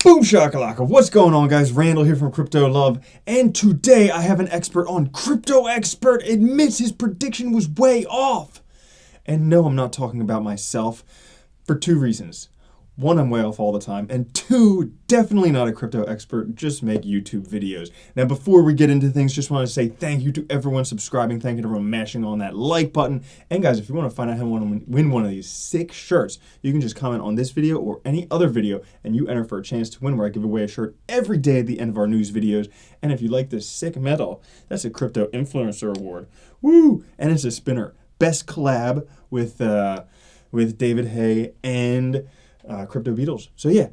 Boom shakalaka, what's going on guys? Randall here from Crypto Love, and today I have an expert on. Crypto Expert admits his prediction was way off. And no, I'm not talking about myself for two reasons. One, I'm way off all the time, and two, definitely not a crypto expert, just make YouTube videos. Now, before we get into things, just want to say thank you to everyone subscribing, thank you to everyone mashing on that like button, and guys, if you want to find out how to win one of these sick shirts, you can just comment on this video or any other video, and you enter for a chance to win, where I give away a shirt every day at the end of our news videos. And if you like this sick medal, that's a Crypto Influencer Award. Woo! And it's a spinner. Best collab with David Hay and Crypto Beatles. So yeah.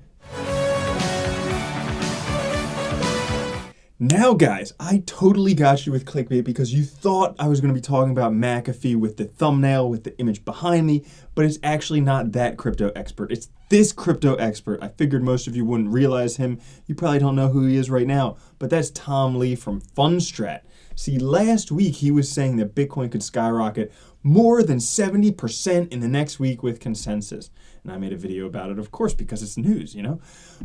Now guys, I totally got you with clickbait because you thought I was going to be talking about McAfee with the thumbnail, with the image behind me, but it's actually not that crypto expert. It's this crypto expert. I figured most of you wouldn't realize him. You probably don't know who he is right now, but that's Tom Lee from Fundstrat. See, last week he was saying that Bitcoin could skyrocket more than 70% in the next week with consensus. And I made a video about it, of course, because it's news, you know?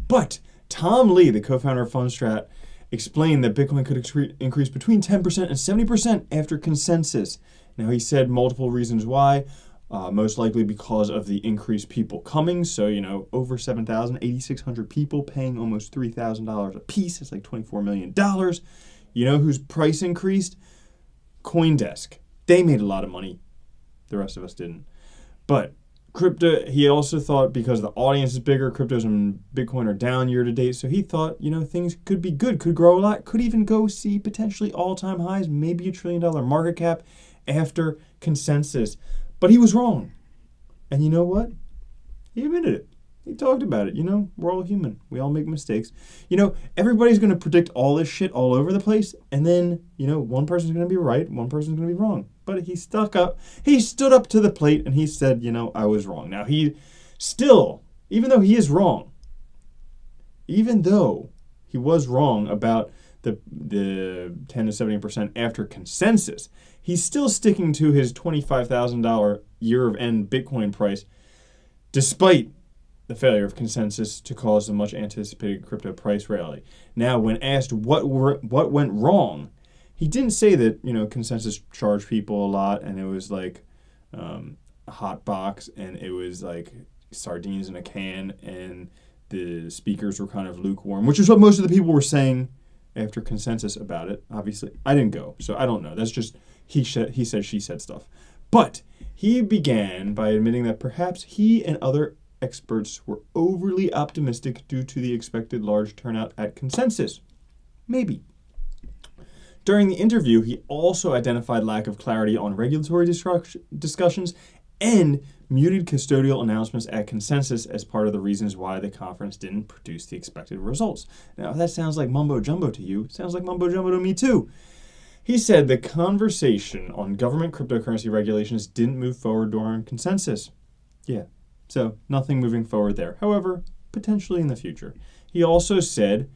But Tom Lee, the co-founder of Fundstrat, explained that Bitcoin could increase between 10% and 70% after consensus. Now, he said multiple reasons why. Most likely because of the increased people coming. So, you know, over 7,000, 8,600 people paying almost $3,000 a piece. It's like $24 million. You know whose price increased? CoinDesk. They made a lot of money. The rest of us didn't. But crypto, he also thought because the audience is bigger, cryptos and Bitcoin are down year to date. So he thought, you know, things could be good, could grow a lot, could even go see potentially all-time highs, maybe $1 trillion market cap after consensus. But he was wrong. And you know what? He admitted it. He talked about it. You know, we're all human. We all make mistakes. You know, everybody's going to predict all this shit all over the place. And then, you know, one person's going to be right, one person's going to be wrong. But he stuck up. He stood up to the plate and he said, you know, I was wrong. Now, he still, even though he is wrong, even though he was wrong about the 10 to 70% after consensus, he's still sticking to his $25,000 year-of-end Bitcoin price, despite the failure of consensus to cause the much anticipated crypto price rally. Now, when asked what went wrong, he didn't say that, you know, consensus charged people a lot and it was like a hot box and it was like sardines in a can and the speakers were kind of lukewarm, which is what most of the people were saying after consensus about it. Obviously, I didn't go, so I don't know. That's just he said, she said stuff. But he began by admitting that perhaps he and other experts were overly optimistic due to the expected large turnout at consensus. Maybe. During the interview, he also identified lack of clarity on regulatory discussions and muted custodial announcements at consensus as part of the reasons why the conference didn't produce the expected results. Now, if that sounds like mumbo-jumbo to you, it sounds like mumbo-jumbo to me too. He said the conversation on government cryptocurrency regulations didn't move forward during consensus. Yeah. So nothing moving forward there. However, potentially in the future. He also said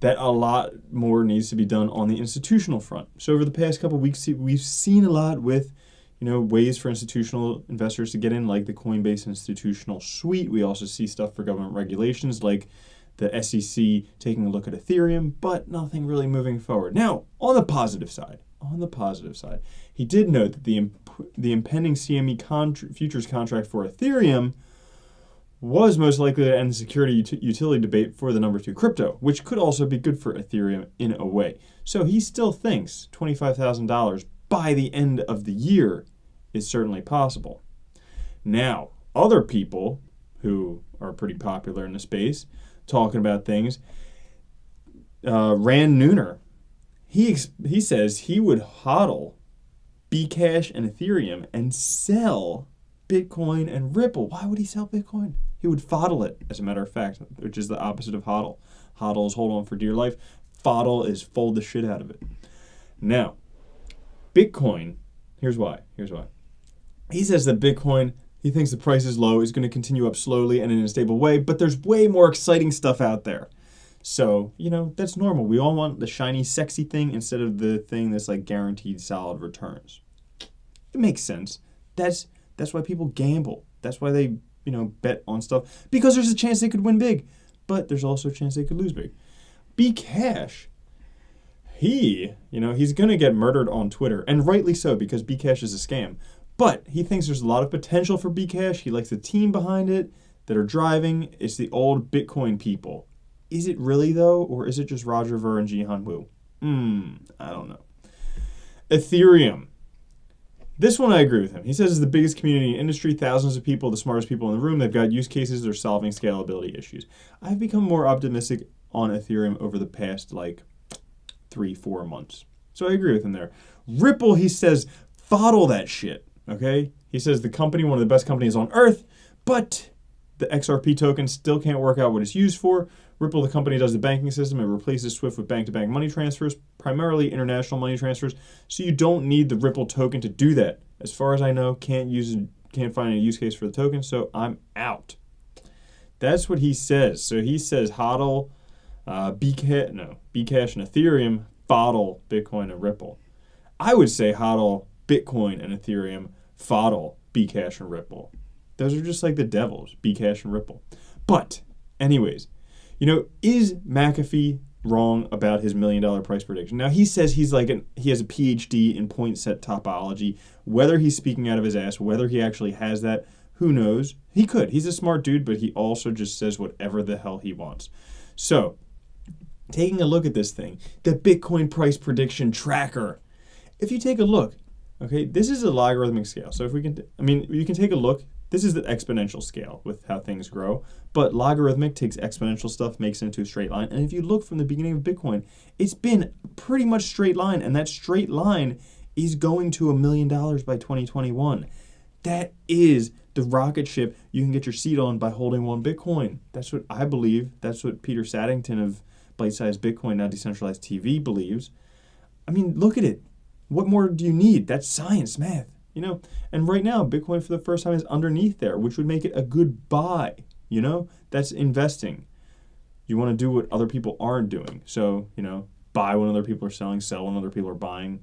that a lot more needs to be done on the institutional front. So over the past couple of weeks, we've seen a lot with, you know, ways for institutional investors to get in, like the Coinbase Institutional Suite. We also see stuff for government regulations, like the SEC taking a look at Ethereum, but nothing really moving forward. Now, on the positive side, he did note that the impending CME futures contract for Ethereum was most likely to end the security utility debate for the number 2 crypto, which could also be good for Ethereum in a way. So he still thinks $25,000 by the end of the year is certainly possible. Now, other people who are pretty popular in the space talking about things, Rand Neuner, he says he would hodl Bcash and Ethereum and sell Bitcoin and Ripple. Why would he sell Bitcoin? He would fodl it, as a matter of fact, which is the opposite of hodl. Hodl is hold on for dear life. Fodl is fold the shit out of it. Now, Bitcoin, here's why. He says that Bitcoin, he thinks the price is low, is going to continue up slowly and in a stable way, but there's way more exciting stuff out there. So, you know, that's normal. We all want the shiny, sexy thing instead of the thing that's like guaranteed solid returns. It makes sense. That's why people gamble. That's why they, you know, bet on stuff, because there's a chance they could win big. but there's also a chance they could lose big. Bcash, he's going to get murdered on Twitter, and rightly so, because Bcash is a scam. But he thinks there's a lot of potential for Bcash. He likes the team behind it that are driving. It's the old Bitcoin people. Is it really, though, or is it just Roger Ver and Jihan Wu? I don't know. Ethereum. This one I agree with him. He says it's the biggest community in the industry, thousands of people, the smartest people in the room. They've got use cases. They're solving scalability issues. I've become more optimistic on Ethereum over the past, 3-4 months. So I agree with him there. Ripple, he says, fodle that shit, okay? He says the company, one of the best companies on earth, but the XRP token still can't work out what it's used for. Ripple, the company, does the banking system. It replaces SWIFT with bank-to-bank money transfers, primarily international money transfers. So you don't need the Ripple token to do that. As far as I know, can't find a use case for the token, so I'm out. That's what he says. So he says HODL, Bcash and Ethereum, fodl Bitcoin and Ripple. I would say HODL, Bitcoin and Ethereum, fodl Bcash and Ripple. Those are just like the devils, Bcash and Ripple. But, anyways, is McAfee wrong about his $1 million price prediction? Now, he says he has a PhD in point set topology. Whether he's speaking out of his ass, whether he actually has that, who knows? He could. He's a smart dude, but he also just says whatever the hell he wants. So, taking a look at this thing, the Bitcoin price prediction tracker. If you take a look, okay, this is a logarithmic scale. So if we can, you can take a look. This is the exponential scale with how things grow, but logarithmic takes exponential stuff, makes it into a straight line. And if you look from the beginning of Bitcoin, it's been pretty much straight line, and that straight line is going to $1 million by 2021. That is the rocket ship you can get your seat on by holding one Bitcoin. That's what I believe. That's what Peter Saddington of Bite-Sized Bitcoin, now Decentralized TV, believes. Look at it. What more do you need? That's science, math. And right now, Bitcoin for the first time is underneath there, which would make it a good buy. That's investing. You want to do what other people aren't doing. So, buy when other people are selling, sell when other people are buying.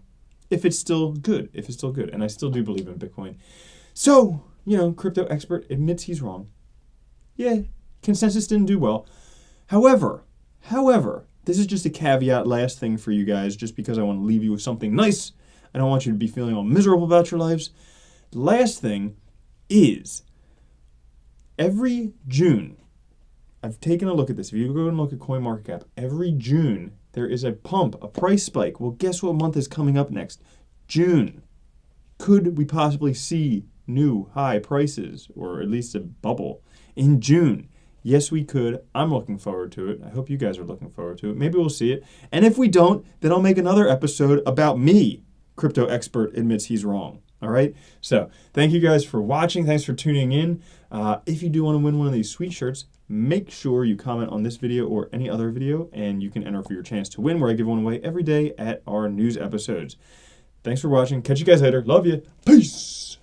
If it's still good. And I still do believe in Bitcoin. So, crypto expert admits he's wrong. Yeah, consensus didn't do well. However, this is just a caveat, last thing for you guys, just because I want to leave you with something nice. I don't want you to be feeling all miserable about your lives. The last thing is, every June, I've taken a look at this. If you go and look at CoinMarketCap, every June there is a pump, a price spike. Well, guess what month is coming up next? June. Could we possibly see new high prices, or at least a bubble, in June? Yes, we could. I'm looking forward to it. I hope you guys are looking forward to it. Maybe we'll see it. And if we don't, then I'll make another episode about me. Crypto expert admits he's wrong. All right? So thank you guys for watching. Thanks for tuning in. If you do want to win one of these sweet shirts, make sure you comment on this video or any other video, and you can enter for your chance to win, where I give one away every day at our news episodes. Thanks for watching. Catch you guys later. Love you. Peace.